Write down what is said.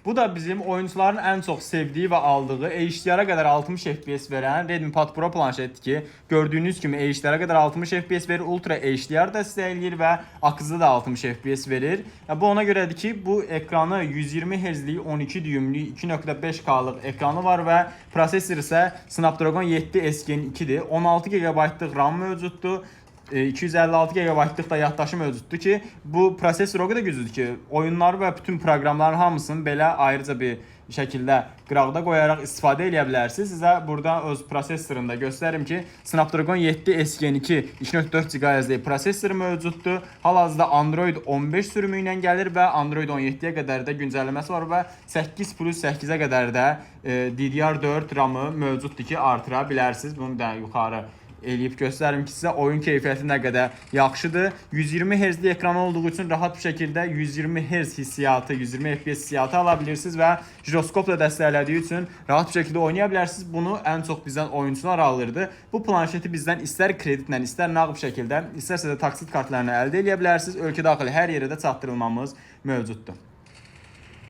Bu da bizim oyuncuların en çok sevdiği ve aldığı HDR'a kadar 60 FPS veren Redmi Pad Pro planşetdir ki, gördüğünüz gibi HDR'a kadar 60 FPS verir, Ultra HDR dəstəkləyir və akızda da 60 FPS verir. Bu ona görədir ki, bu ekranı 120 Hz'lik 12 düyümlük 2.5K'lıq ekranı var və prosesor isə Snapdragon 7 S Gen 2'dir. 16 GB RAM mövcuddur. 256 GB da yaddaşı mövcuddur ki, bu prosesor o qədər güclüdür ki, oyunları və bütün proqramların hamısını belə ayrıca bir şəkildə qırağda qoyaraq istifadə edə bilərsiniz. Sizə burada öz prosesorunda göstərim ki, Snapdragon 7 S Gen 2 2.4 GHz prosesor mövcuddur. Hal-hazırda Android 15 sürümü ilə gəlir və Android 17-yə qədər də güncəlləməsi var və 8+8-ə qədər də DDR4 RAM-ı mövcuddur ki, artıra bilərsiniz. Bunu da yuxarı eləyib göstərim ki, sizə oyun keyfiyyəti nə qədər yaxşıdır. 120 Hz ekran olduğu üçün rahat bir şəkildə 120 Hz hissiyatı, 120 FPS hissiyatı ala bilirsiniz və jiroskopla dəstəklədiyi üçün rahat bir şəkildə oynaya bilərsiniz. Bunu ən çox bizdən oyuncular alırdı. Bu planşeti bizdən istər kreditlə, istər nağd şəkildə, istərsə də taksit kartlarını əldə edə bilərsiniz. Ölkə daxili hər yerə də çatdırılmamız mövcuddur.